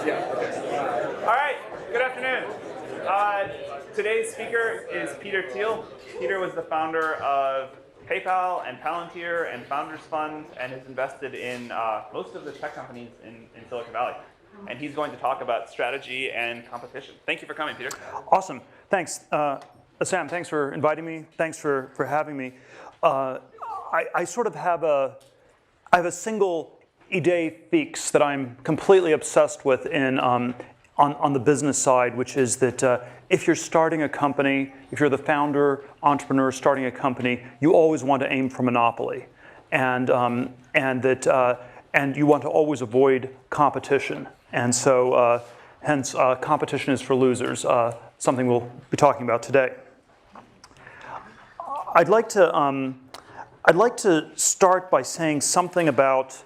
Yeah. Okay. All right. Good afternoon. Today's speaker is Peter Thiel. Peter was the founder of PayPal and Palantir and Founders Fund, and has invested in most of the tech companies in Silicon Valley. And he's going to talk about strategy and competition. Thank you for coming, Peter. Awesome. Thanks. Sam, thanks for inviting me. Thanks for having me. I sort of have a single idée fixe that I'm completely obsessed with on the business side, which is that if you're starting a company, if you're the founder, entrepreneur starting a company, you always want to aim for monopoly, and you want to always avoid competition. And so, hence, competition is for losers. Something we'll be talking about today. I'd like to start by saying something about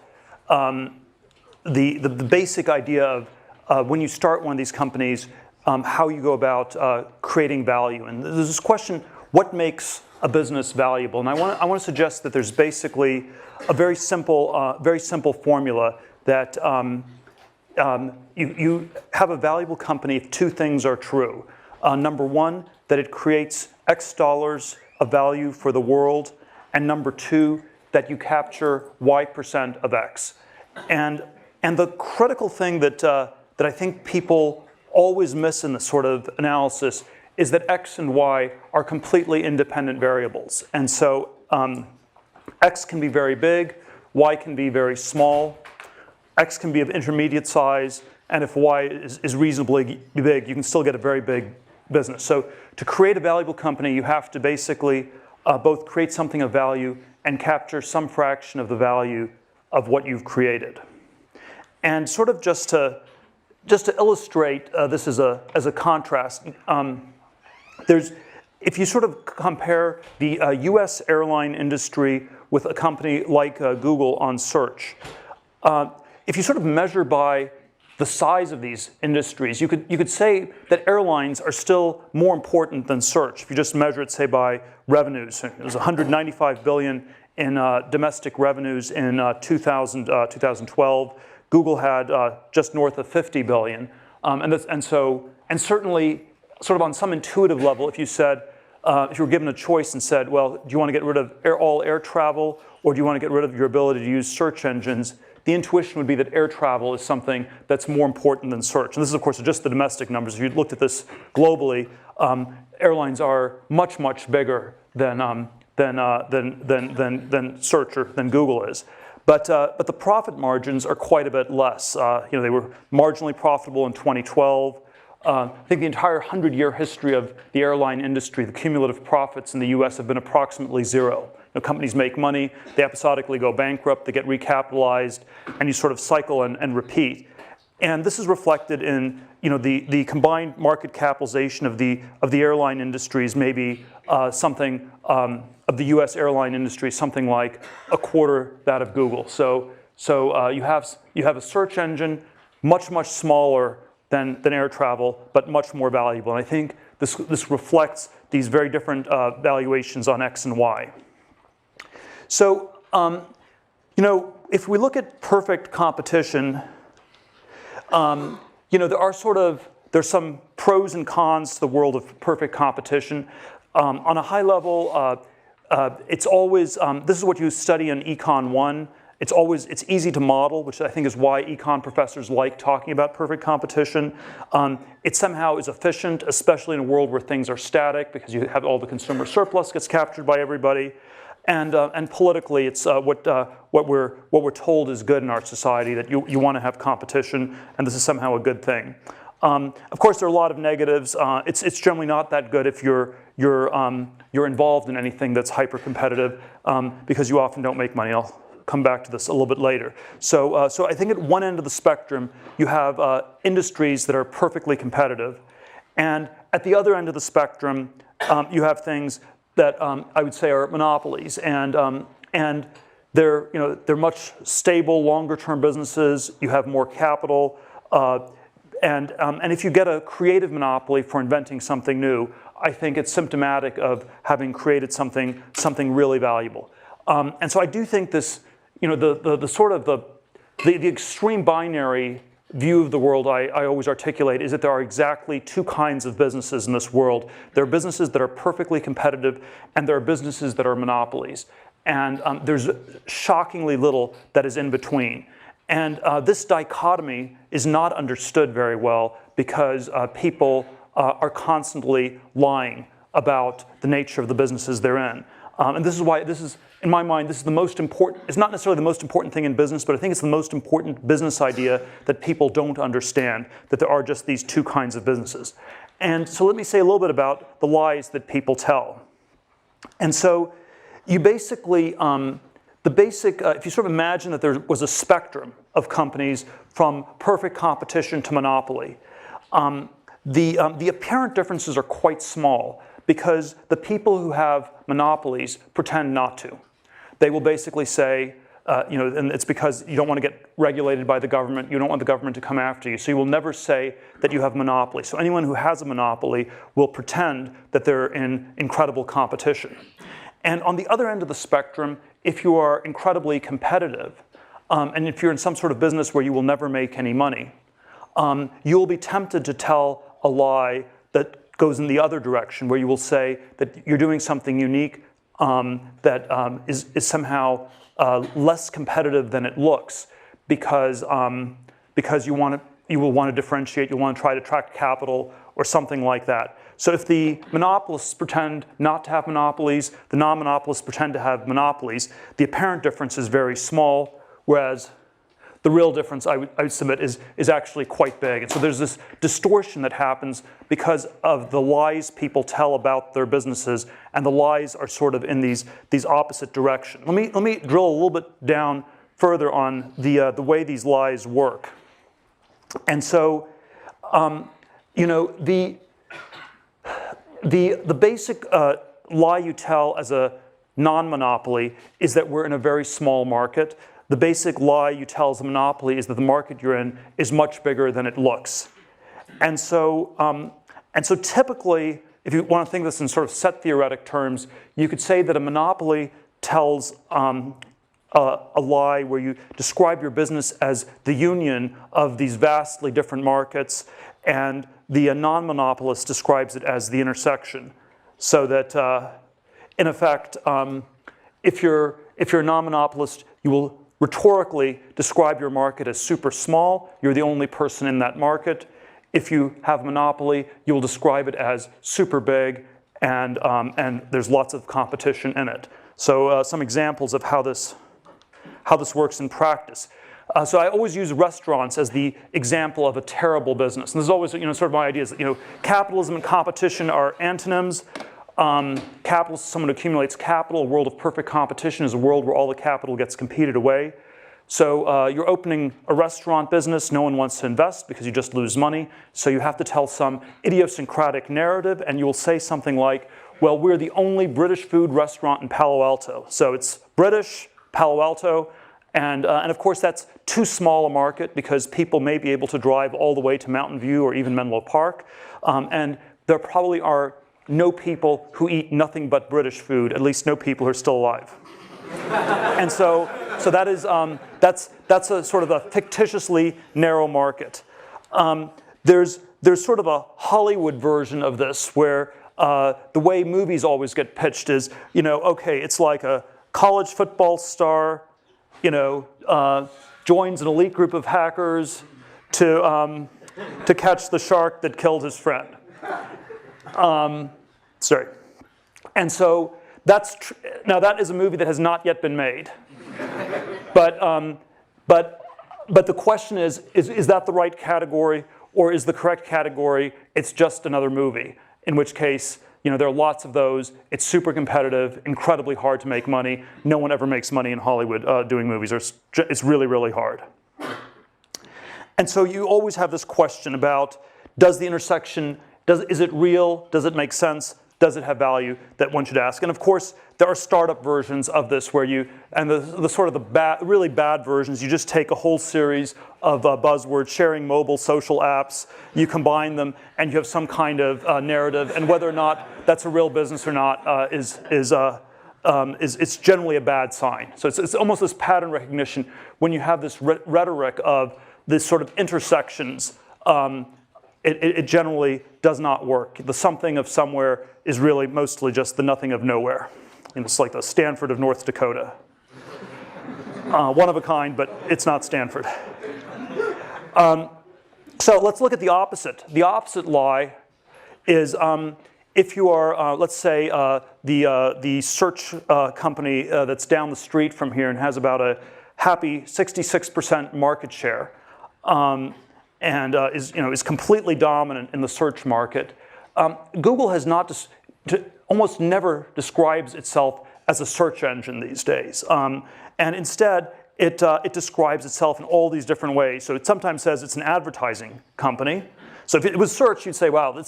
the basic idea of when you start one of these companies, how you go about creating value. And there's this question: what makes a business valuable? And I want to suggest that there's basically a very simple formula that you have a valuable company if two things are true. Number one, that it creates X dollars of value for the world, and number two, that you capture Y% of X. And the critical thing that I think people always miss in this sort of analysis is that X and Y are completely independent variables. And so X can be very big, Y can be very small, X can be of intermediate size, and if Y is reasonably big, you can still get a very big business. So to create a valuable company, you have to basically both create something of value and capture some fraction of the value of what you've created. And sort of just to illustrate this as a contrast, if you sort of compare the US airline industry with a company like Google on search, if you sort of measure by the size of these industries, you could say that airlines are still more important than search. If you just measure it, say, by revenues, it was 195 billion in domestic revenues in 2012. Google had just north of 50 billion, and certainly, sort of on some intuitive level, if you were given a choice and said, well, do you want to get rid of all air travel, or do you want to get rid of your ability to use search engines? The intuition would be that air travel is something that's more important than search. And this is, of course, just the domestic numbers. If you looked at this globally, airlines are much, much bigger than search or than Google is. But the profit margins are quite a bit less. They were marginally profitable in 2012. I think the entire 100-year history of the airline industry, the cumulative profits in the US have been approximately zero. Companies make money, they episodically go bankrupt, they get recapitalized, and you sort of cycle and repeat. And this is reflected in the combined market capitalization of the airline industries, maybe something of the US airline industry, something like a quarter that of Google. So you have a search engine much, much smaller than air travel, but much more valuable. And I think this reflects these very different valuations on X and Y. So, if we look at perfect competition, there's some pros and cons to the world of perfect competition. On a high level, it's always, this is what you study in Econ 1. It's easy to model, which I think is why econ professors like talking about perfect competition. It somehow is efficient, especially in a world where things are static, because you have all the consumer surplus gets captured by everybody. And politically, it's what we're told is good in our society, that you want to have competition, and this is somehow a good thing. Of course, there are a lot of negatives. It's generally not that good if you're involved in anything that's hyper competitive, because you often don't make money. I'll come back to this a little bit later. So I think at one end of the spectrum, you have industries that are perfectly competitive, and at the other end of the spectrum, you have things that I would say are monopolies, and they're much stable, longer-term businesses. You have more capital, and if you get a creative monopoly for inventing something new, I think it's symptomatic of having created something really valuable. And so I do think this, the extreme binary view of the world I always articulate is that there are exactly two kinds of businesses in this world. There are businesses that are perfectly competitive, and there are businesses that are monopolies. And there's shockingly little that is in between. And this dichotomy is not understood very well because people are constantly lying about the nature of the businesses they're in. And this is why this is, in my mind, this is the most important, it's not necessarily the most important thing in business, but I think it's the most important business idea that people don't understand, that there are just these two kinds of businesses. And so let me say a little bit about the lies that people tell. And so you basically, if you sort of imagine that there was a spectrum of companies from perfect competition to monopoly, the apparent differences are quite small because the people who have monopolies pretend not to. They will basically say, and it's because you don't want to get regulated by the government, you don't want the government to come after you, so you will never say that you have monopoly. So anyone who has a monopoly will pretend that they're in incredible competition. And on the other end of the spectrum, if you are incredibly competitive, and if you're in some sort of business where you will never make any money, you'll be tempted to tell a lie that goes in the other direction, where you will say that you're doing something unique that is somehow less competitive than it looks, because you will want to differentiate, you want to try to attract capital or something like that. So if the monopolists pretend not to have monopolies, the non-monopolists pretend to have monopolies, the apparent difference is very small, whereas the real difference, I would submit, is actually quite big. And so there's this distortion that happens because of the lies people tell about their businesses, and the lies are sort of in these opposite directions. Let me drill a little bit down further on the way these lies work. And so, the basic lie you tell as a non-monopoly is that we're in a very small market. The basic lie you tell as a monopoly is that the market you're in is much bigger than it looks. And so typically, if you want to think of this in sort of set theoretic terms, you could say that a monopoly tells a lie where you describe your business as the union of these vastly different markets, and the non-monopolist describes it as the intersection. So that, in effect, if you're a non-monopolist, you will rhetorically describe your market as super small. You're the only person in that market. If you have monopoly, you will describe it as super big, and there's lots of competition in it. So some examples of how this works in practice. So I always use restaurants as the example of a terrible business. And this is always, sort of my idea is that, capitalism and competition are antonyms. Capital is someone who accumulates capital. A world of perfect competition is a world where all the capital gets competed away. So you're opening a restaurant business. No one wants to invest because you just lose money. So you have to tell some idiosyncratic narrative, and you will say something like, well, we're the only British food restaurant in Palo Alto. So it's British, Palo Alto, and of course that's too small a market because people may be able to drive all the way to Mountain View or even Menlo Park. And there probably are no people who eat nothing but British food, at least no people who are still alive. And so that is, that's a sort of a fictitiously narrow market. There's sort of a Hollywood version of this where the way movies always get pitched is, okay, it's like a college football star, joins an elite group of hackers to catch the shark that killed his friend. Sorry. And so now that is a movie that has not yet been made. But the question is that the right category, or is the correct category, it's just another movie? In which case, there are lots of those. It's super competitive, incredibly hard to make money. No one ever makes money in Hollywood doing movies. It's really, really hard. And so you always have this question about, does the intersection, is it real? Does it make sense? Does it have value that one should ask? And of course, there are startup versions of this where the sort of the really bad versions, you just take a whole series of buzzwords, sharing mobile, social apps, you combine them, and you have some kind of narrative. And whether or not that's a real business or not it's generally a bad sign. So it's almost this pattern recognition when you have this rhetoric of this sort of intersections, it generally does not work. The something of somewhere is really mostly just the nothing of nowhere. And it's like the Stanford of North Dakota. One of a kind, but it's not Stanford. So let's look at the opposite. The opposite lie is if you are, let's say, the search company that's down the street from here and has about a happy 66% market share, and is completely dominant in the search market. Google has not almost never describes itself as a search engine these days, and instead it describes itself in all these different ways. So it sometimes says it's an advertising company. So if it was search, you'd say, wow, it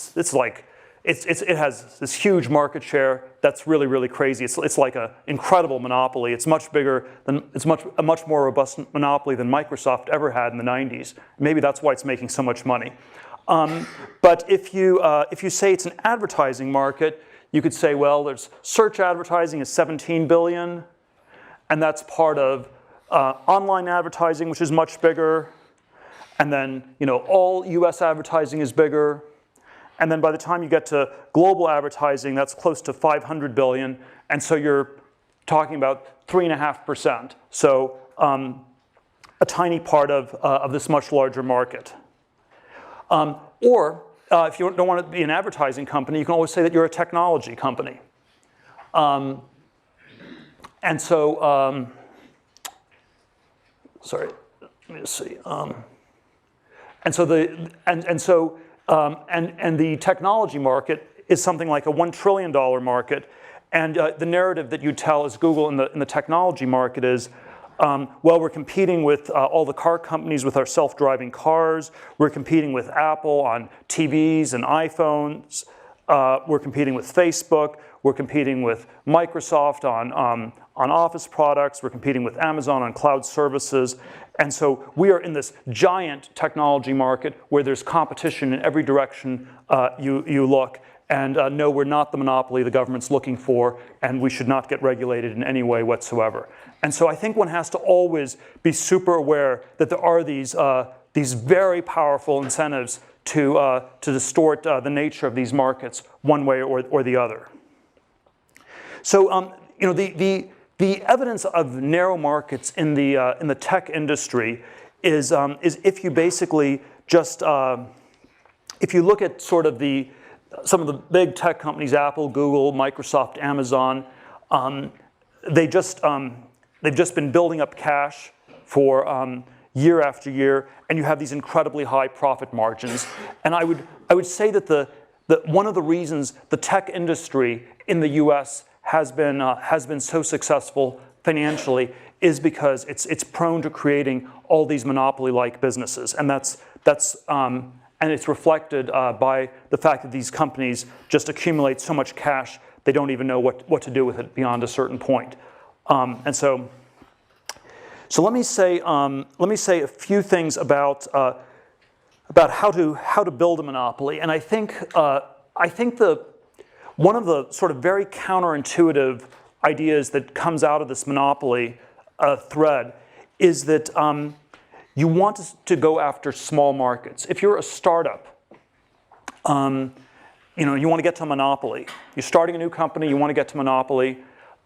has this huge market share. That's really, really crazy. It's like an incredible monopoly. It's much bigger than, a much more robust monopoly than Microsoft ever had in the 90s. Maybe that's why it's making so much money. But if you say it's an advertising market, you could say, well, there's search advertising is 17 billion, and that's part of online advertising, which is much bigger. And then, all US advertising is bigger. And then by the time you get to global advertising, that's close to 500 billion. And so you're talking about 3.5%. So a tiny part of this much larger market. Or if you don't want to be an advertising company, you can always say that you're a technology company. And so, sorry, let me just see. And the technology market is something like a $1 trillion market. And the narrative that you tell as Google in the technology market is, well, we're competing with all the car companies with our self-driving cars. We're competing with Apple on TVs and iPhones. We're competing with Facebook. We're competing with Microsoft on Office products. We're competing with Amazon on cloud services. And so we are in this giant technology market where there's competition in every direction you look. And no, we're not the monopoly the government's looking for, and we should not get regulated in any way whatsoever. And so I think one has to always be super aware that there are these very powerful incentives to distort the nature of these markets one way or the other. So the evidence of narrow markets in the tech industry is if you basically just if you look at sort of some of the big tech companies, Apple, Google, Microsoft, Amazon, they've just been building up cash for year after year, and you have these incredibly high profit margins. And I would say that one of the reasons the tech industry in the U.S. has been so successful financially is because it's prone to creating all these monopoly-like businesses, and and it's reflected by the fact that these companies just accumulate so much cash they don't even know what to do with it beyond a certain point. And so let me say a few things about how to build a monopoly. And I think one of the sort of very counterintuitive ideas that comes out of this monopoly thread is that you want to go after small markets. If you're a startup, you want to get to monopoly. You're starting a new company, you want to get to monopoly.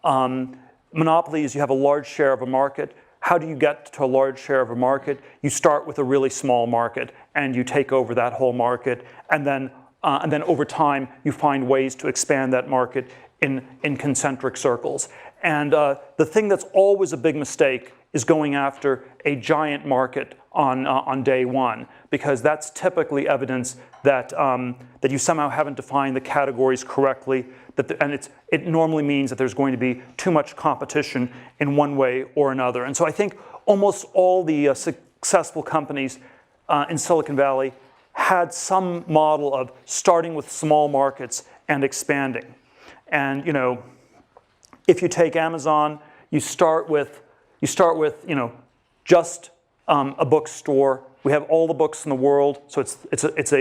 Monopoly is you have a large share of a market. How do you get to a large share of a market? You start with a really small market and you take over that whole market, and then over time you find ways to expand that market in concentric circles. And the thing that's always a big mistake is going after a giant market on day one, because that's typically evidence that you somehow haven't defined the categories correctly, and it normally means that there's going to be too much competition in one way or another. And so I think almost all the successful companies in Silicon Valley had some model of starting with small markets and expanding. And if you take Amazon, you start with just a bookstore. We have all the books in the world, so it's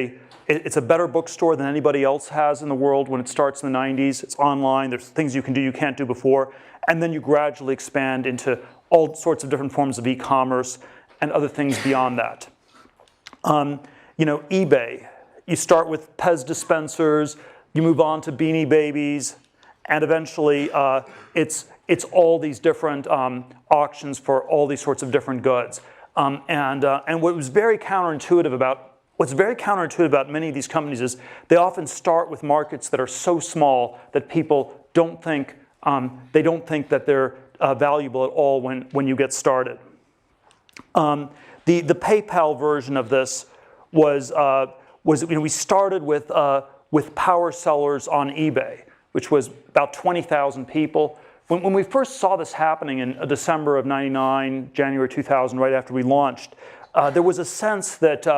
a better bookstore than anybody else has in the world when it starts in the 90s. It's online. There's things you can do you can't do before, and then you gradually expand into all sorts of different forms of e-commerce and other things beyond that. eBay. You start with Pez dispensers, you move on to Beanie Babies, and eventually it's all these different auctions for all these sorts of different goods. And what's very counterintuitive about many of these companies is they often start with markets that are so small that people don't think that they're valuable at all when you get started. The PayPal version of this was we started with power sellers on eBay, which was about 20,000 people. When we first saw this happening in December of '99, January 2000, right after we launched, there was a sense that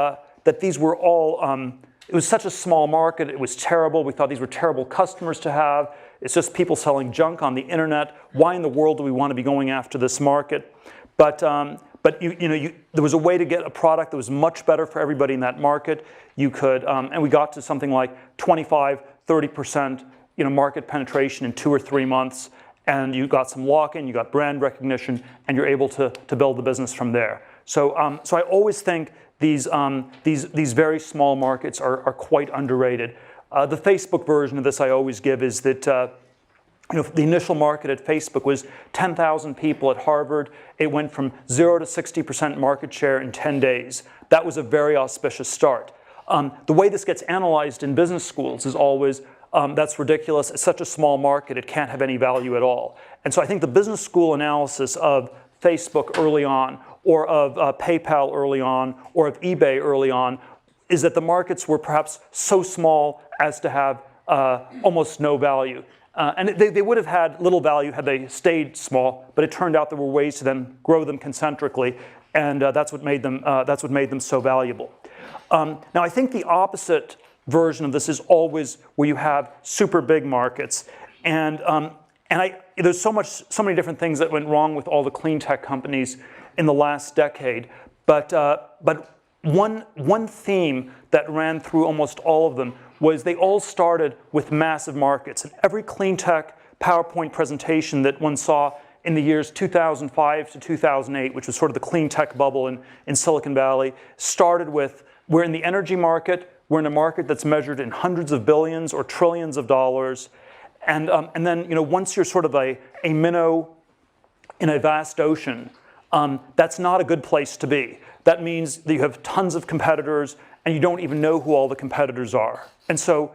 these were all, it was such a small market, it was terrible, we thought these were terrible customers to have, it's just people selling junk on the internet, why in the world do we want to be going after this market? But there was a way to get a product that was much better for everybody in that market. You could, and we got to something like 25, 30% market penetration in 2 or 3 months, and you got some lock-in, you got brand recognition, and you're able to build the business from there. So I always think these very small markets are quite underrated. The Facebook version of this I always give is that the initial market at Facebook was 10,000 people at Harvard. It went from 0 to 60% market share in 10 days. That was a very auspicious start. The way this gets analyzed in business schools is always, that's ridiculous, it's such a small market, it can't have any value at all. And so I think the business school analysis of Facebook early on, or of PayPal early on, or of eBay early on, is that the markets were perhaps so small as to have almost no value. And they would have had little value had they stayed small, but it turned out there were ways to then grow them concentrically, and that's what made them so valuable. Now I think the opposite version of this is always where you have super big markets, and there's so many different things that went wrong with all the clean tech companies in the last decade, but one theme that ran through almost all of them was they all started with massive markets. And every clean tech PowerPoint presentation that one saw in the years 2005 to 2008, which was sort of the clean tech bubble in Silicon Valley, started with, we're in the energy market, we're in a market that's measured in hundreds of billions or trillions of dollars. And then once you're sort of a minnow in a vast ocean, that's not a good place to be. That means that you have tons of competitors and you don't even know who all the competitors are. And so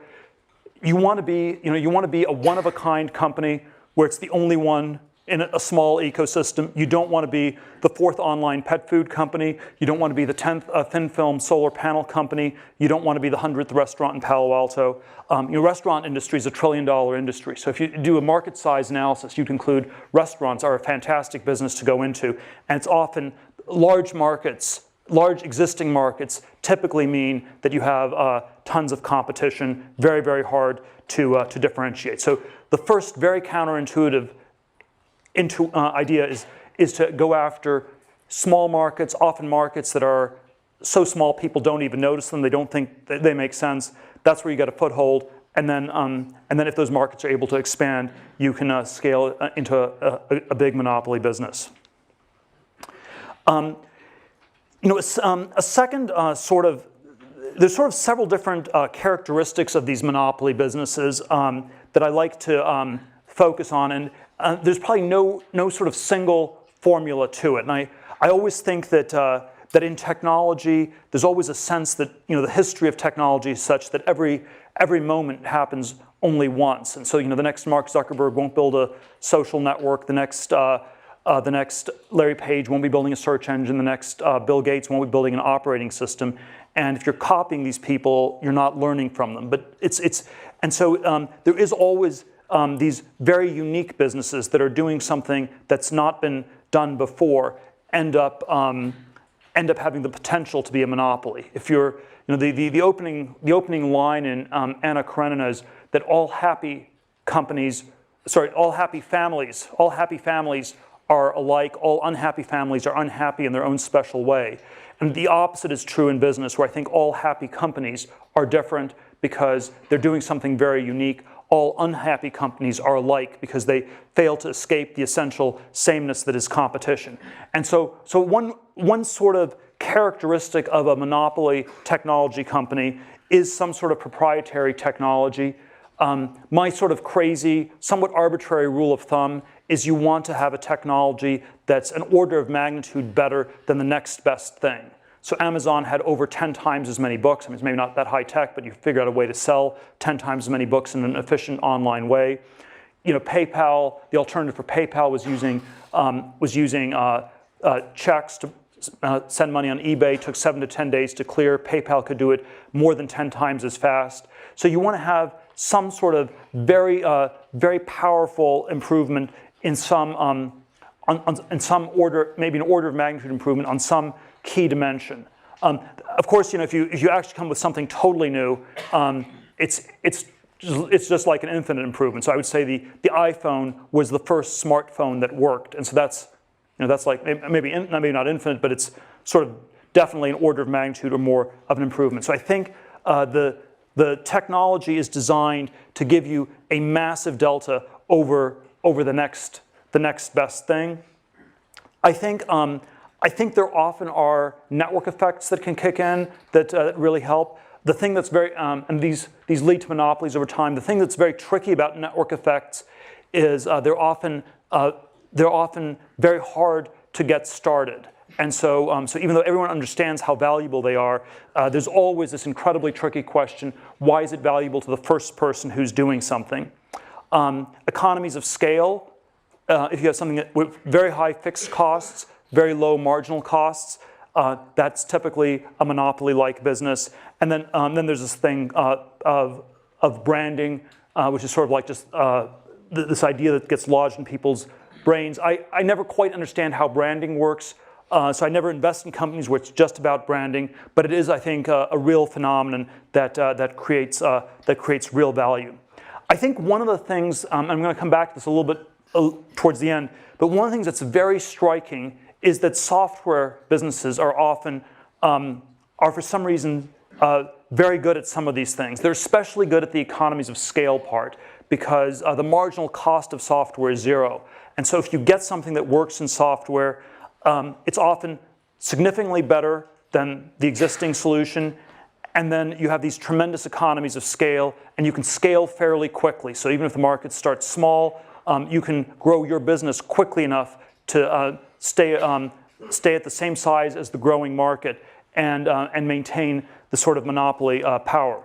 you want to be a one-of-a-kind company where it's the only one in a small ecosystem. You don't want to be the 4th online pet food company. You don't want to be the 10th thin film solar panel company. You don't want to be the 100th restaurant in Palo Alto. Restaurant industry is $1 trillion industry. So if you do a market size analysis, you'd conclude restaurants are a fantastic business to go into. And it's often large markets, large existing markets typically mean that you have tons of competition, very, very hard to differentiate. So the first very counterintuitive idea is to go after small markets, often markets that are so small people don't even notice them, they don't think that they make sense. That's where you get a foothold, and then if those markets are able to expand, you can scale into a big monopoly business. A second there's sort of several different characteristics of these monopoly businesses that I like to focus on, and there's probably no sort of single formula to it. And I always think that in technology, there's always a sense that the history of technology is such that every moment happens only once. And so the next Mark Zuckerberg won't build a social network. The next Larry Page won't be building a search engine. The next Bill Gates won't be building an operating system. And if you're copying these people, you're not learning from them. But there is always these very unique businesses that are doing something that's not been done before end up having the potential to be a monopoly. If you're, the opening line in Anna Karenina is that all happy families are alike. All unhappy families are unhappy in their own special way. And the opposite is true in business, where I think all happy companies are different because they're doing something very unique. All unhappy companies are alike because they fail to escape the essential sameness that is competition. And so one sort of characteristic of a monopoly technology company is some sort of proprietary technology. My sort of crazy, somewhat arbitrary rule of thumb is you want to have a technology that's an order of magnitude better than the next best thing. So Amazon had over 10 times as many books. I mean, it's maybe not that high tech, but you figure out a way to sell 10 times as many books in an efficient online way. PayPal, the alternative for PayPal was using checks to send money on eBay. Took 7 to 10 days to clear. PayPal could do it more than 10 times as fast. So you want to have some sort of very powerful improvement in some in some order, maybe an order of magnitude improvement on some key dimension. Of course, if you actually come with something totally new, it's just like an infinite improvement. So I would say the iPhone was the first smartphone that worked, and so that's like maybe not infinite, but it's sort of definitely an order of magnitude or more of an improvement. So I think the technology is designed to give you a massive delta over the next best thing. I think there often are network effects that can kick in that really help. The thing that's very and these lead to monopolies over time. The thing that's very tricky about network effects is they're often very hard to get started. And so even though everyone understands how valuable they are, there's always this incredibly tricky question: why is it valuable to the first person who's doing something? Economies of scale. If you have something with very high fixed costs, very low marginal costs, that's typically a monopoly-like business. And then there's this thing of branding, which is sort of like just this idea that gets lodged in people's brains. I never quite understand how branding works, so I never invest in companies where it's just about branding. But it is, I think, a real phenomenon that creates real value. I think one of the things, I'm going to come back to this a little bit towards the end, but one of the things that's very striking is that software businesses are often, for some reason, very good at some of these things. They're especially good at the economies of scale part because the marginal cost of software is zero. And so if you get something that works in software, it's often significantly better than the existing solution. And then you have these tremendous economies of scale, and you can scale fairly quickly. So even if the market starts small, you can grow your business quickly enough to stay at the same size as the growing market and maintain the sort of monopoly power.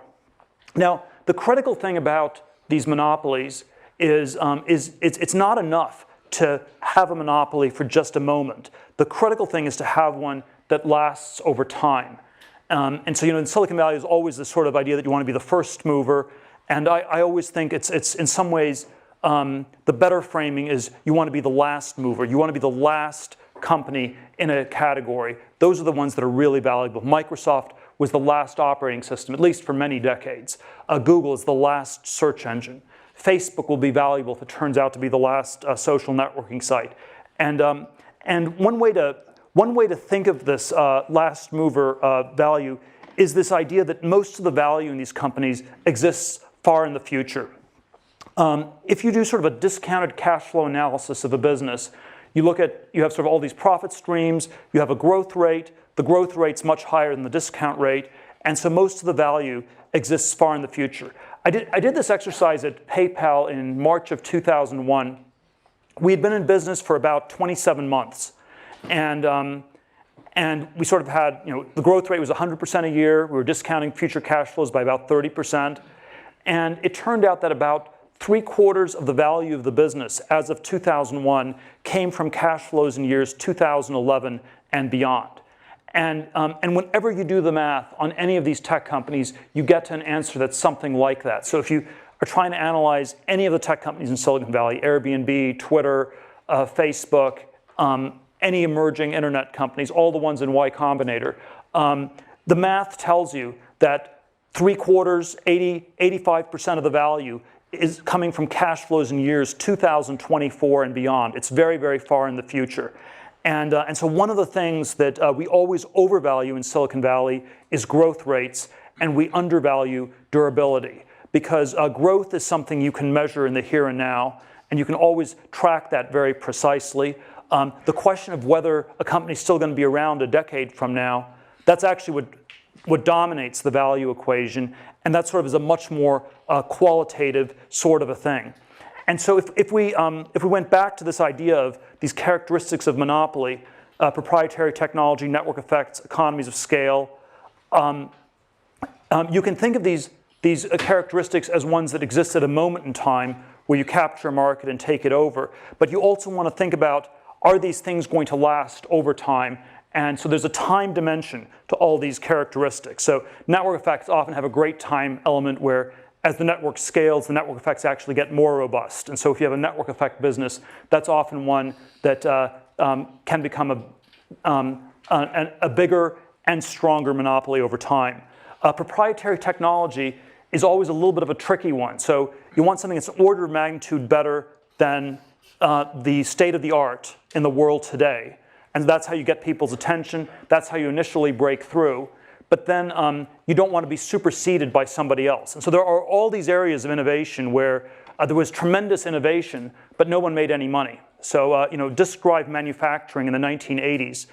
Now, the critical thing about these monopolies is it's not enough to have a monopoly for just a moment. The critical thing is to have one that lasts over time. And so, in Silicon Valley, there's always this sort of idea that you want to be the first mover. And I always think it's in some ways, the better framing is you want to be the last mover. You want to be the last company in a category. Those are the ones that are really valuable. Microsoft was the last operating system, at least for many decades. Google is the last search engine. Facebook will be valuable if it turns out to be the last social networking site. And one way to think of this last mover value is this idea that most of the value in these companies exists far in the future. If you do sort of a discounted cash flow analysis of a business, you have sort of all these profit streams, you have a growth rate, the growth rate's much higher than the discount rate, and so most of the value exists far in the future. I did this exercise at PayPal in March of 2001. We had been in business for about 27 months, and we sort of had, the growth rate was 100% a year. We were discounting future cash flows by about 30%, and it turned out that about 3/4 of the value of the business as of 2001 came from cash flows in years 2011 and beyond. And whenever you do the math on any of these tech companies, you get to an answer that's something like that. So if you are trying to analyze any of the tech companies in Silicon Valley, Airbnb, Twitter, Facebook, any emerging internet companies, all the ones in Y Combinator, the math tells you that 3/4, 85% of the value is coming from cash flows in years 2024 and beyond. It's very, very far in the future. And so one of the things that we always overvalue in Silicon Valley is growth rates, and we undervalue durability. Because growth is something you can measure in the here and now, and you can always track that very precisely. the question of whether a company is still going to be around a decade from now, that's actually what dominates the value equation, and that sort of is a much more qualitative sort of a thing. And so if we went back to this idea of these characteristics of monopoly, proprietary technology, network effects, economies of scale, you can think of these characteristics as ones that exist at a moment in time where you capture a market and take it over. But you also want to think about, are these things going to last over time? And so there's a time dimension to all these characteristics. So network effects often have a great time element where as the network scales, the network effects actually get more robust. And so if you have a network effect business, that's often one that can become a bigger and stronger monopoly over time. Proprietary technology is always a little bit of a tricky one. So you want something that's an order of magnitude better than the state of the art in the world today. And that's how you get people's attention. That's how you initially break through. But then you don't want to be superseded by somebody else. And so there are all these areas of innovation where there was tremendous innovation, but no one made any money. So disk drive manufacturing in the 1980s,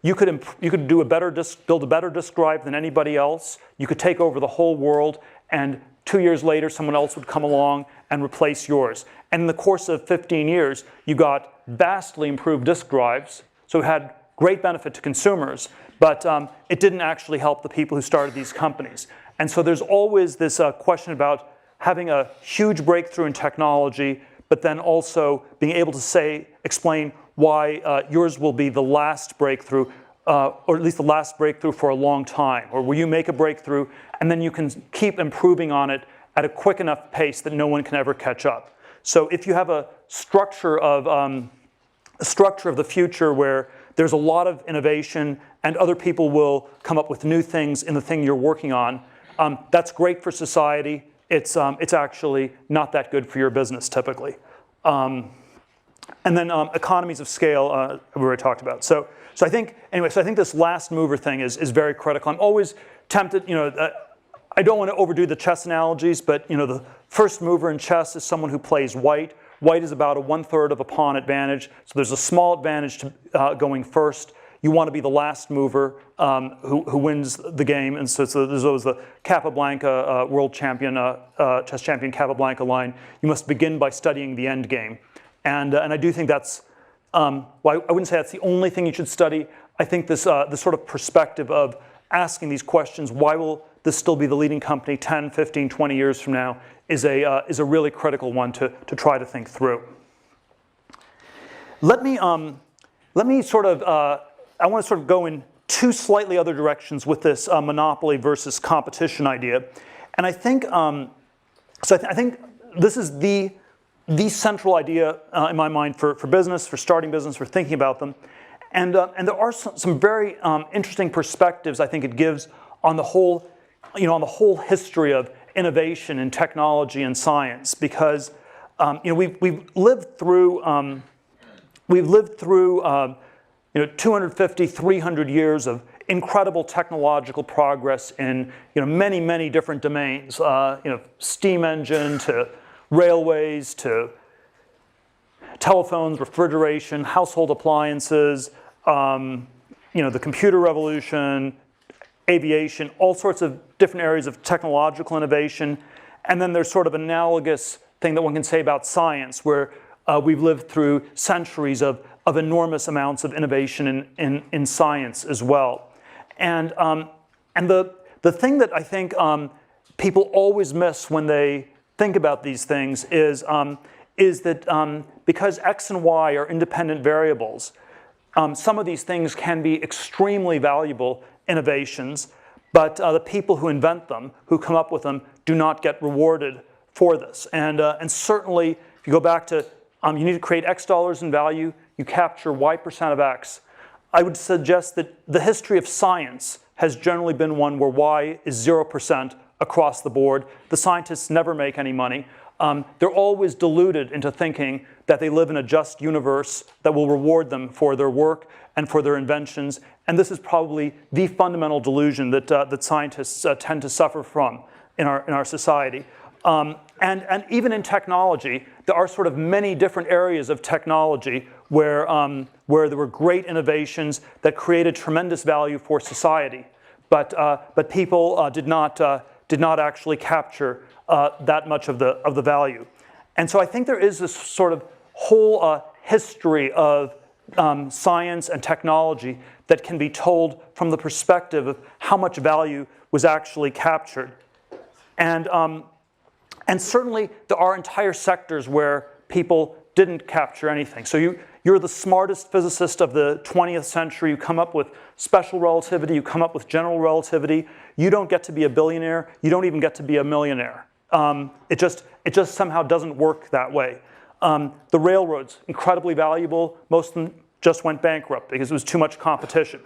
you could do build a better disk drive than anybody else. You could take over the whole world, and 2 years later, someone else would come along and replace yours. And in the course of 15 years, you got vastly improved disk drives. So it had great benefit to consumers, but it didn't actually help the people who started these companies. And so there's always this question about having a huge breakthrough in technology, but then also being able to explain why yours will be the last breakthrough, or at least the last breakthrough for a long time, or where you make a breakthrough and then you can keep improving on it at a quick enough pace that no one can ever catch up. So if you have a structure of the future where there's a lot of innovation and other people will come up with new things in the thing you're working on, that's great for society. It's actually not that good for your business typically. And then economies of scale, we already talked about. So I think this last mover thing is very critical. I'm always tempted, I don't want to overdo the chess analogies, but the first mover in chess is someone who plays white. White is about a 1/3 of a pawn advantage, so there's a small advantage to going first. You want to be the last mover who wins the game, and so there's always the Capablanca world champion, chess champion Capablanca line. You must begin by studying the end game, and I do think that's. Well, I wouldn't say that's the only thing you should study. I think this sort of perspective of asking these questions, why will this still be the leading company 10, 15, 20 years from now, is a really critical one to try to think through. Let me sort of, I want to sort of go in two slightly other directions with this monopoly versus competition idea. And I think, I think this is the central idea in my mind for business, for starting business, for thinking about them. And there are some very interesting perspectives I think it gives on the whole, on the whole history of innovation in technology and science, because we've lived through 250, 300 years of incredible technological progress in many different domains, steam engine to railways to telephones, refrigeration, household appliances, the computer revolution, aviation, all sorts of different areas of technological innovation. And then there's sort of analogous thing that one can say about science, where we've lived through centuries of enormous amounts of innovation in science as well. And the thing that I think people always miss when they think about these things is that because X and Y are independent variables, some of these things can be extremely valuable innovations, but the people who invent them, who come up with them, do not get rewarded for this. And certainly, if you go back to you need to create X dollars in value, you capture Y% of X. I would suggest that the history of science has generally been one where Y is 0% across the board. The scientists never make any money. They're always deluded into thinking that they live in a just universe that will reward them for their work and for their inventions. And this is probably the fundamental delusion that scientists tend to suffer from in our society. And even in technology, there are sort of many different areas of technology where there were great innovations that created tremendous value for society, but people did not actually capture that much of the value. And so I think there is this sort of whole history of science and technology that can be told from the perspective of how much value was actually captured. And certainly there are entire sectors where people didn't capture anything. So you're the smartest physicist of the 20th century. You come up with special relativity. You come up with general relativity. You don't get to be a billionaire. You don't even get to be a millionaire. It just somehow doesn't work that way. The railroads, incredibly valuable. Most of them just went bankrupt because it was too much competition.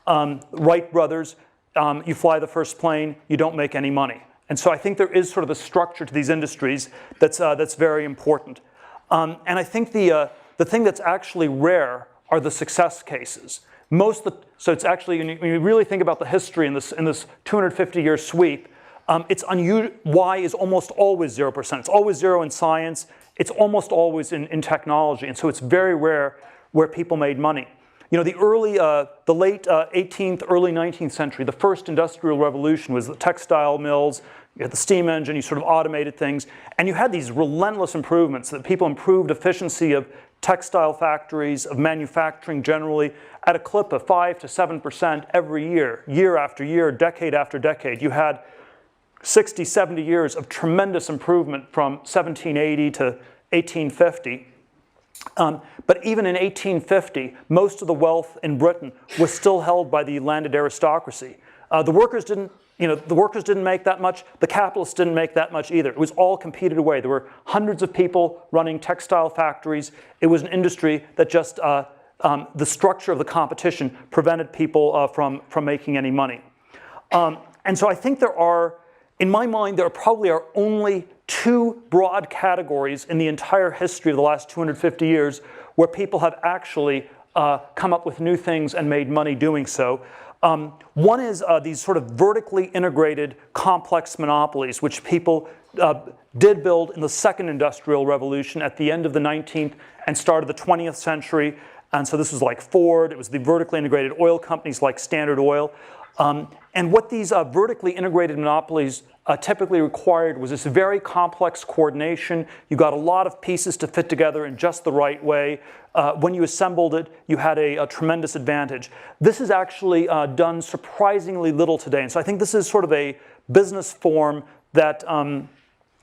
Wright brothers, you fly the first plane, you don't make any money. And so I think there is sort of a structure to these industries that's very important. And I think the thing that's actually rare are the success cases. So it's actually, when you really think about the history in this 250-year sweep, it's unusual. Y is almost always 0%. It's always 0 in science. It's almost always in technology. And so it's very rare where people made money. You know, the late 18th, early 19th century, the first industrial revolution was the textile mills. You had the steam engine, you sort of automated things, and you had these relentless improvements that people improved efficiency of textile factories, of manufacturing generally, at a clip of 5 to 7% every year, year after year, decade after decade. You had 60, 70 years of tremendous improvement from 1780 to 1850. But even in 1850, most of the wealth in Britain was still held by the landed aristocracy. The workers didn't make that much. The capitalists didn't make that much either. It was all competed away. There were hundreds of people running textile factories. It was an industry that just, the structure of the competition prevented people from making any money. And so I think in my mind, there probably are only two broad categories in the entire history of the last 250 years where people have actually come up with new things and made money doing so. One is these sort of vertically integrated complex monopolies, which people did build in the second industrial revolution at the end of the 19th and start of the 20th century. And so this was like Ford. It was the vertically integrated oil companies like Standard Oil. And what these vertically integrated monopolies typically required was this very complex coordination. You got a lot of pieces to fit together in just the right way. When you assembled it, you had a tremendous advantage. This is actually done surprisingly little today. And so I think this is sort of a business form that,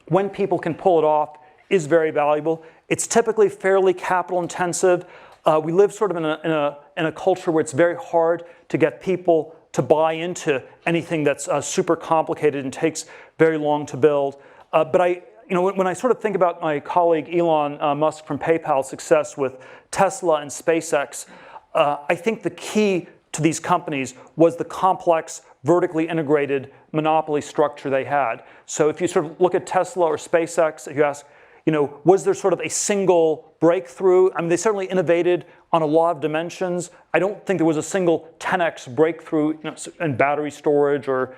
when people can pull it off, is very valuable. It's typically fairly capital intensive. We live sort of in a culture where it's very hard to get people to buy into anything that's super complicated and takes very long to build. But when I sort of think about my colleague Elon Musk from PayPal's success with Tesla and SpaceX, I think the key to these companies was the complex, vertically integrated monopoly structure they had. So if you sort of look at Tesla or SpaceX, if you ask, was there sort of a single breakthrough? I mean, they certainly innovated on a lot of dimensions. I don't think there was a single 10x breakthrough in battery storage or,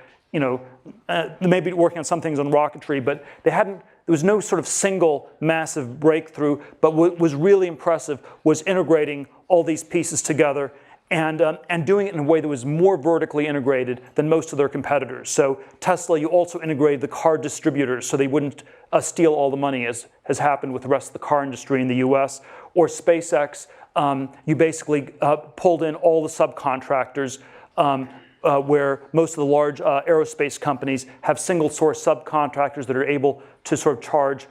maybe working on some things on rocketry, but there was no sort of single massive breakthrough. But what was really impressive was integrating all these pieces together and doing it in a way that was more vertically integrated than most of their competitors. So Tesla, you also integrated the car distributors so they wouldn't steal all the money, as has happened with the rest of the car industry in the US. Or SpaceX, you basically pulled in all the subcontractors where most of the large aerospace companies have single source subcontractors that are able to sort of charge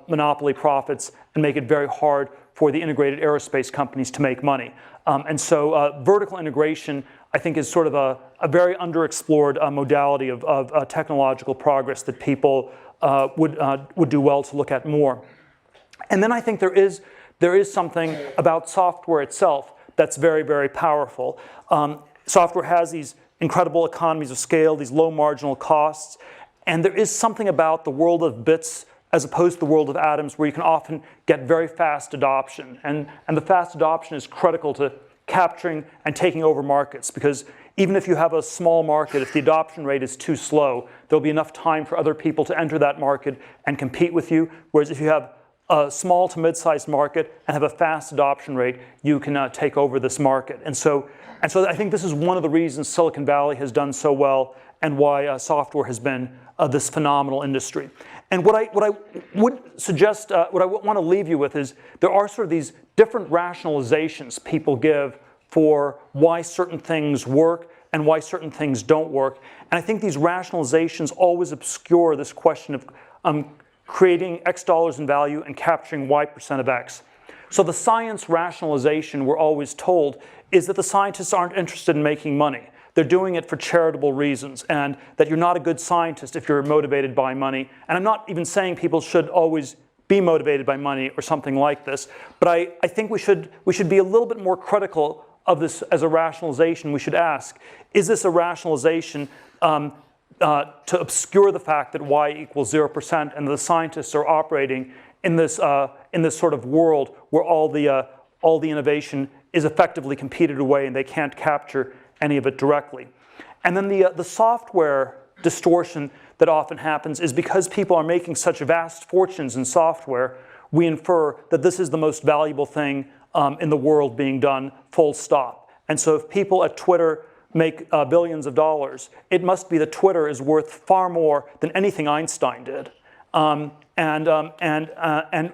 monopoly profits and make it very hard for the integrated aerospace companies to make money. And so vertical integration, I think, is sort of a very underexplored modality of technological progress that people would do well to look at more. And then I think there is something about software itself that's very, very powerful. Software has these incredible economies of scale, these low marginal costs, and there is something about the world of bits as opposed to the world of atoms where you can often get very fast adoption. And the fast adoption is critical to capturing and taking over markets, because even if you have a small market, if the adoption rate is too slow, there'll be enough time for other people to enter that market and compete with you. Whereas if you have a small to mid-sized market and have a fast adoption rate, you can take over this market. And so I think this is one of the reasons Silicon Valley has done so well and why software has been this phenomenal industry. And what I would suggest, what I want to leave you with is there are sort of these different rationalizations people give for why certain things work and why certain things don't work. And I think these rationalizations always obscure this question of creating X dollars in value and capturing Y% of X. So the science rationalization we're always told is that the scientists aren't interested in making money. They're doing it for charitable reasons, and that you're not a good scientist if you're motivated by money. And I'm not even saying people should always be motivated by money or something like this, but I think we should be a little bit more critical of this as a rationalization. We should ask, is this a rationalization to obscure the fact that y equals 0% and the scientists are operating in this sort of world where all the innovation is effectively competed away and they can't capture any of it directly. And then the software distortion that often happens is because people are making such vast fortunes in software, we infer that this is the most valuable thing in the world being done, full stop. And so if people at Twitter make billions of dollars, it must be that Twitter is worth far more than anything Einstein did. And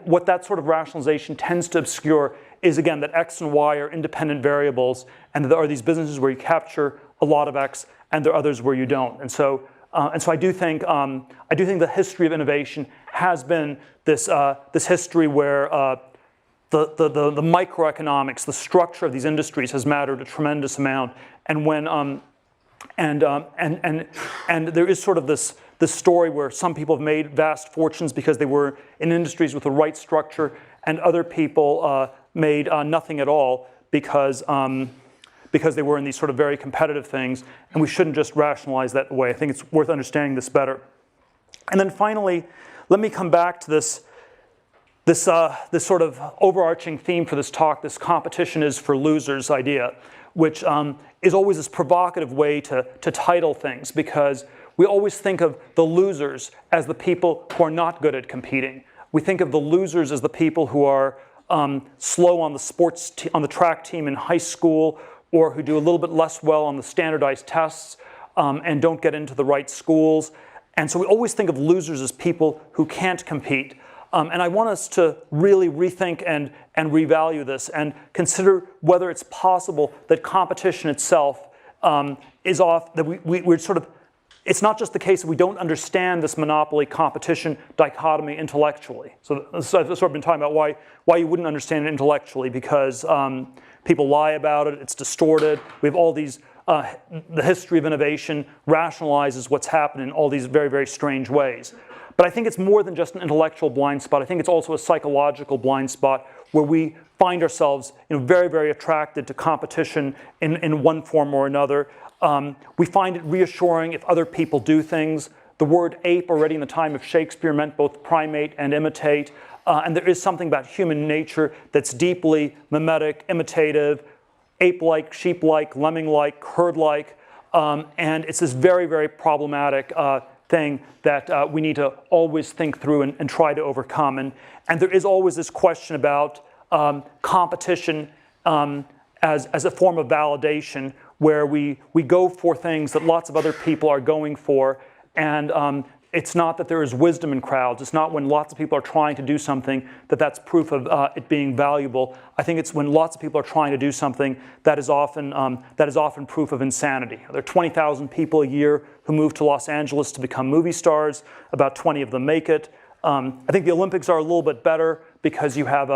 what that sort of rationalization tends to obscure is, again, that X and Y are independent variables, and there are these businesses where you capture a lot of X, and there are others where you don't. And so I do think the history of innovation has been this history where the microeconomics, the structure of these industries has mattered a tremendous amount. And when and there is sort of this story where some people have made vast fortunes because they were in industries with the right structure, and other people made nothing at all because they were in these sort of very competitive things. And we shouldn't just rationalize that way. I think it's worth understanding this better. And then finally, let me come back to this sort of overarching theme for this talk, this competition is for losers idea, which is always this provocative way to title things, because we always think of the losers as the people who are not good at competing. We think of the losers as the people who are slow on the track team in high school, or who do a little bit less well on the standardized tests and don't get into the right schools. And so we always think of losers as people who can't compete. And I want us to really rethink and revalue this and consider whether it's possible that competition itself is off, that we're sort of, it's not just the case that we don't understand this monopoly competition dichotomy intellectually. So I've sort of been talking about why you wouldn't understand it intellectually, because people lie about it, it's distorted. We have all these, the history of innovation rationalizes what's happened in all these very, very strange ways. But I think it's more than just an intellectual blind spot. I think it's also a psychological blind spot where we find ourselves very, very attracted to competition in one form or another. We find it reassuring if other people do things. The word ape already in the time of Shakespeare meant both primate and imitate. And there is something about human nature that's deeply mimetic, imitative, ape-like, sheep-like, lemming-like, herd-like. And it's this very, very problematic thing that we need to always think through and try to overcome. And there is always this question about competition as a form of validation, where we go for things that lots of other people are going for. And it's not that there is wisdom in crowds. It's not when lots of people are trying to do something that's proof of it being valuable. I think it's when lots of people are trying to do something that is often proof of insanity. There are 20,000 people a year who move to Los Angeles to become movie stars. About 20 of them make it. I think the Olympics are a little bit better because you have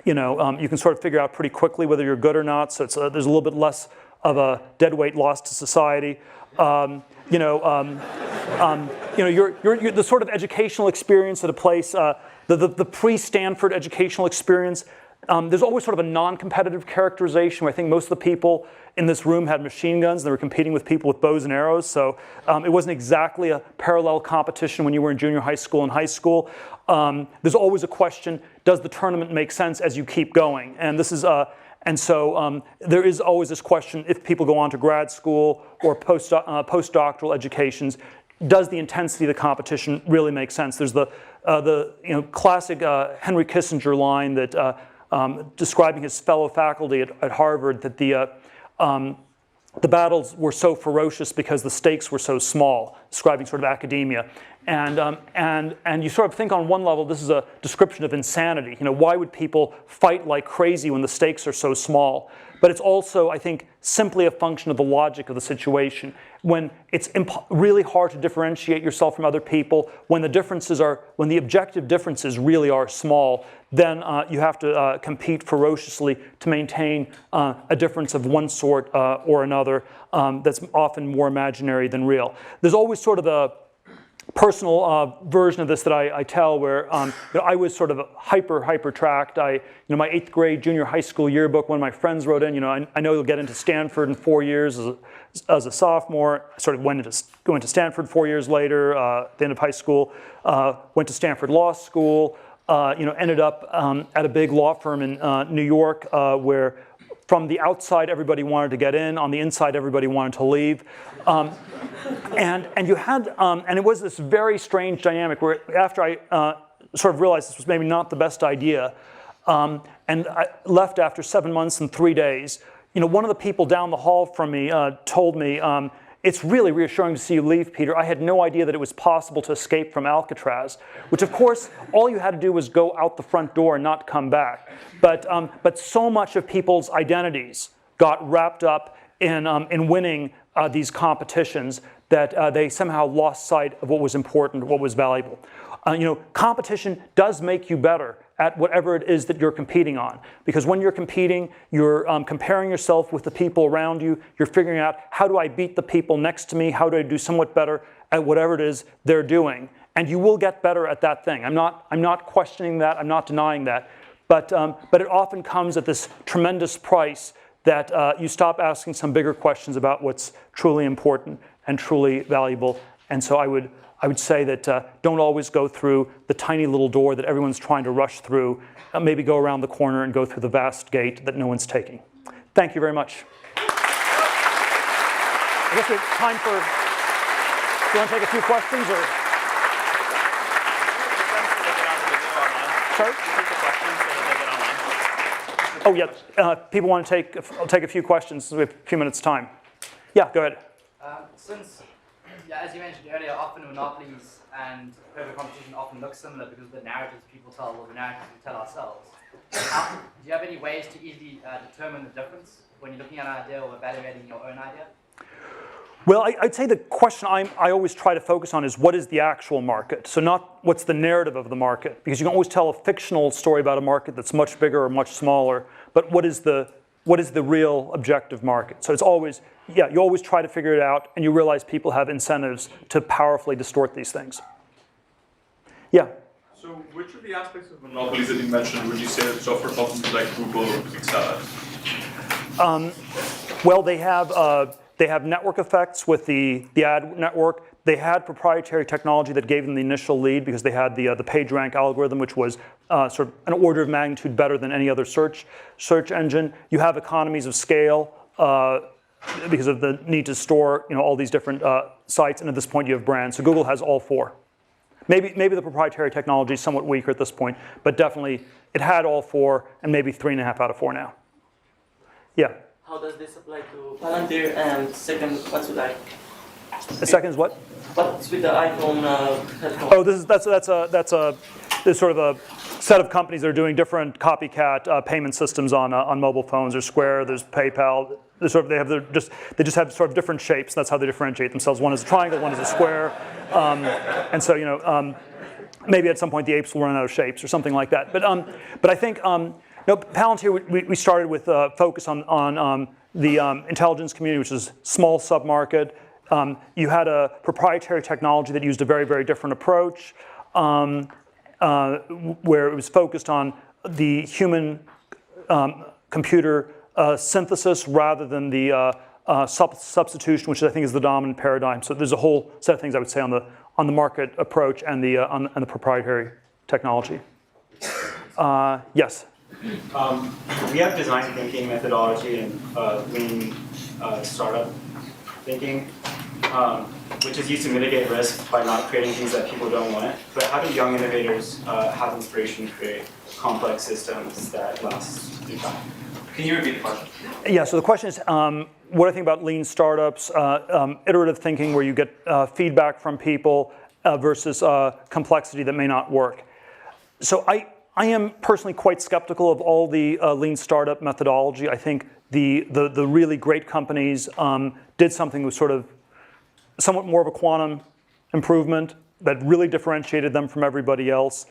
you can sort of figure out pretty quickly whether you're good or not. So there's a little bit less of a dead weight loss to society. The sort of educational experience at a place, the pre-Stanford educational experience, there's always sort of a non-competitive characterization where I think most of the people in this room had machine guns and they were competing with people with bows and arrows. So it wasn't exactly a parallel competition when you were in junior high school and high school. There's always a question, does the tournament make sense as you keep going? And this is there is always this question, if people go on to grad school or postdoctoral educations, does the intensity of the competition really make sense? There's the the classic Henry Kissinger line that describing his fellow faculty at Harvard, that the battles were so ferocious because the stakes were so small, describing sort of academia. And you sort of think on one level, this is a description of insanity. Why would people fight like crazy when the stakes are so small? But it's also, I think, simply a function of the logic of the situation. When it's really hard to differentiate yourself from other people, when the objective differences really are small, then you have to compete ferociously to maintain a difference of one sort or another that's often more imaginary than real. There's always sort of a personal version of this that I tell, where I was sort of hyper tracked. My 8th grade junior high school yearbook, one of my friends wrote in, I know you'll get into Stanford in 4 years as a sophomore. I sort of went to Stanford 4 years later, at the end of high school. Went to Stanford Law School. Ended up at a big law firm in New York, where from the outside everybody wanted to get in, on the inside everybody wanted to leave. And you had, and it was this very strange dynamic where after I sort of realized this was maybe not the best idea, and I left after 7 months and 3 days, one of the people down the hall from me told me, it's really reassuring to see you leave, Peter. I had no idea that it was possible to escape from Alcatraz, which of course, all you had to do was go out the front door and not come back. But so much of people's identities got wrapped up in winning these competitions that they somehow lost sight of what was important, what was valuable. Competition does make you better at whatever it is that you're competing on. Because when you're competing, you're comparing yourself with the people around you. You're figuring out, how do I beat the people next to me? How do I do somewhat better at whatever it is they're doing? And you will get better at that thing. I'm not questioning that. I'm not denying that. But it often comes at this tremendous price that you stop asking some bigger questions about what's truly important and truly valuable. And so I would say that don't always go through the tiny little door that everyone's trying to rush through. Maybe go around the corner and go through the vast gate that no one's taking. Thank you very much. I guess we have time for, do you want to take a few questions? Or? Sorry? Oh, yeah. People want to take a few questions. We have a few minutes' time. Yeah, go ahead. Since, as you mentioned earlier, often monopolies and perfect competition often look similar because of the narratives people tell or the narratives we tell ourselves. Do you have any ways to easily determine the difference when you're looking at an idea or evaluating your own idea? Well, I'd say the question I always try to focus on is, what is the actual market? So not what's the narrative of the market, because you can always tell a fictional story about a market that's much bigger or much smaller, but what is the real objective market? So it's always, you always try to figure it out, and you realize people have incentives to powerfully distort these things. Yeah? So which of the aspects of monopolies that you mentioned would you say that software companies like Google excel at? Well, they have network effects with the ad network. They had proprietary technology that gave them the initial lead because they had the PageRank algorithm, which was sort of an order of magnitude better than any other search engine. You have economies of scale because of the need to store all these different sites, and at this point you have brands. So Google has all four. Maybe the proprietary technology is somewhat weaker at this point, but definitely it had all four, and maybe 3.5 out of 4 now. Yeah. How does this apply to Palantir? And second, what's with like? The second is what? What's with the iPhone headphone? Oh, there's sort of a set of companies that are doing different copycat payment systems on mobile phones. There's Square, there's PayPal. They just have sort of different shapes. That's how they differentiate themselves. One is a triangle, one is a square, and so maybe at some point the apes will run out of shapes or something like that. But I think. Palantir, we started with focus on the intelligence community, which is small sub-market. You had a proprietary technology that used a very, very different approach, where it was focused on the human computer synthesis rather than the substitution, which I think is the dominant paradigm. So there's a whole set of things I would say on the market approach and the proprietary technology. Yes. We have design thinking methodology and lean startup thinking. which is used to mitigate risk by not creating things that people don't want. But how do young innovators have inspiration to create complex systems that last through time? Can you repeat the question? Yeah, so the question is, what do I think about lean startups, iterative thinking where you get feedback from people versus complexity that may not work? So I am personally quite skeptical of all the lean startup methodology. I think the really great companies did something with sort of somewhat more of a quantum improvement that really differentiated them from everybody else.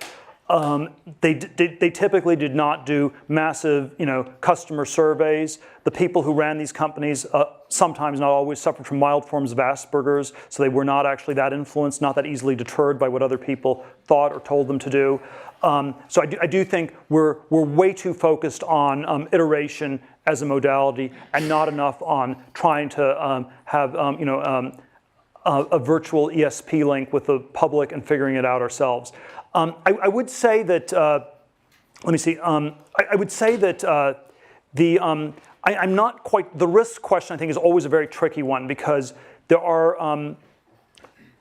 They typically did not do massive, customer surveys. The people who ran these companies, sometimes not always, suffered from mild forms of Asperger's, so they were not actually that influenced, not that easily deterred by what other people thought or told them to do. So I do think we're way too focused on iteration as a modality and not enough on trying to have a virtual ESP link with the public and figuring it out ourselves. I would say that, let me see, I would say that I'm not quite, the risk question I think is always a very tricky one because there are,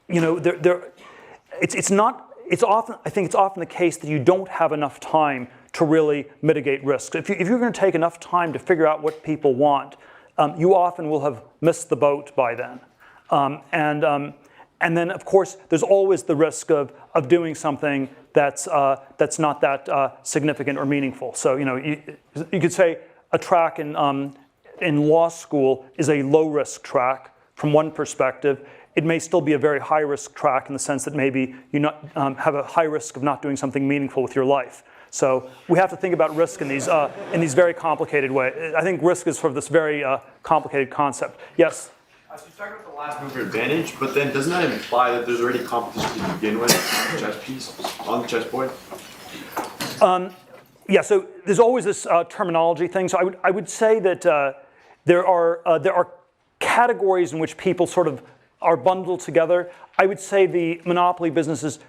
it's often the case that you don't have enough time to really mitigate risk. If you're going to take enough time to figure out what people want, you often will have missed the boat by then. And then, of course, there's always the risk of doing something that's not that significant or meaningful. So, you could say a track in law school is a low-risk track from one perspective. It may still be a very high-risk track in the sense that maybe you have a high risk of not doing something meaningful with your life. So we have to think about risk in these very complicated ways. I think risk is sort of this very complicated concept. Yes? So you talked about the last mover advantage, but then doesn't that imply that there's already competition to begin with on the chess piece, on the chessboard? Yeah, so there's always this terminology thing. So I would say that there are categories in which people sort of are bundled together. I would say the monopoly businesses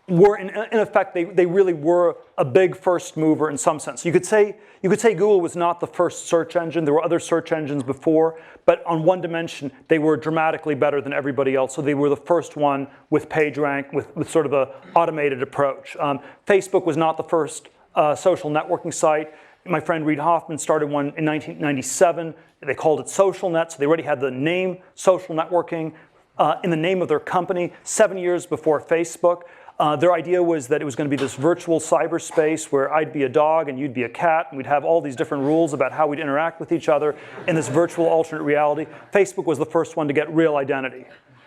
were, in effect, they really were a big first mover in some sense. You could say Google was not the first search engine. There were other search engines before, but on one dimension, they were dramatically better than everybody else. So they were the first one with PageRank, with sort of an automated approach. Facebook was not the first social networking site. My friend Reid Hoffman started one in 1997. They called it SocialNet, so they already had the name social networking in the name of their company 7 years before Facebook. Their idea was that it was going to be this virtual cyberspace where I'd be a dog and you'd be a cat, and we'd have all these different rules about how we'd interact with each other in this virtual alternate reality. Facebook was the first one to get real identity.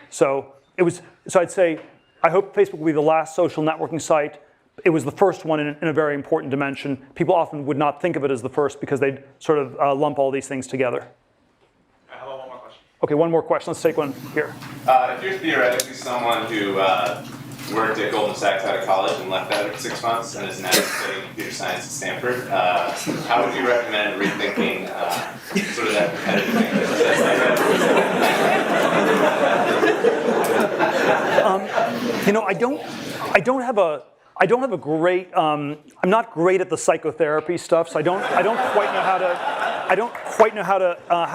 So I'd say, I hope Facebook will be the last social networking site. It was the first one in a very important dimension. People often would not think of it as the first because they'd sort of lump all these things together. How about one more question? Okay, one more question. Let's take one here. If you're theoretically someone who worked at Goldman Sachs out of college and left out for 6 months and is now studying computer science at Stanford, how would you recommend rethinking sort of that competitive thing? I don't have a great. I'm not great at the psychotherapy stuff, so I don't quite know how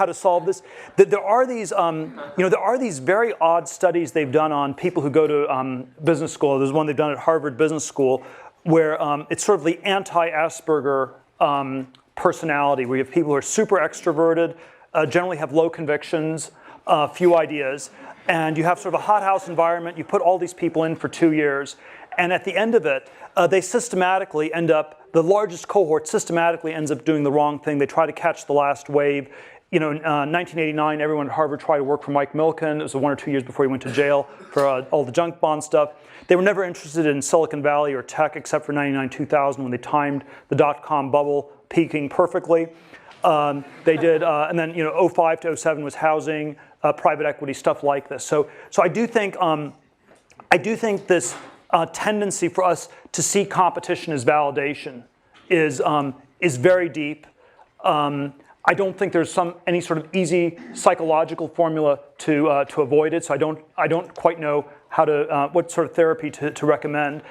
to solve this. There are these very odd studies they've done on people who go to business school. There's one they've done at Harvard Business School where it's sort of the anti-Asperger personality, where you have people who are super extroverted, generally have low convictions, few ideas, and you have sort of a hothouse environment. You put all these people in for 2 years. And at the end of it, they systematically end up, the largest cohort systematically ends up doing the wrong thing. They try to catch the last wave. In 1989, everyone at Harvard tried to work for Mike Milken. It was 1 or 2 years before he went to jail for all the junk bond stuff. They were never interested in Silicon Valley or tech except for 99, 2000 when they timed the dot-com bubble peaking perfectly. They did, and then 05 to 07 was housing, private equity, stuff like this. So I do think this tendency for us to see competition as validation is very deep. I don't think there's any sort of easy psychological formula to avoid it. So I don't quite know how to what sort of therapy to recommend.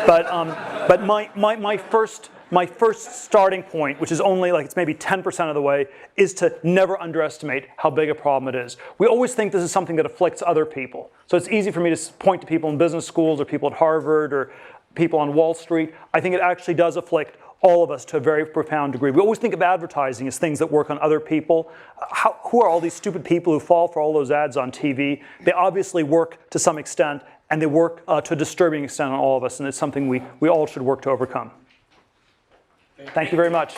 But my first starting point, which is only like it's maybe 10% of the way, is to never underestimate how big a problem it is. We always think this is something that afflicts other people. So it's easy for me to point to people in business schools or people at Harvard or people on Wall Street. I think it actually does afflict all of us to a very profound degree. We always think of advertising as things that work on other people. Who are all these stupid people who fall for all those ads on TV? They obviously work to some extent, and they work to a disturbing extent on all of us, and it's something we all should work to overcome. Thank you very much.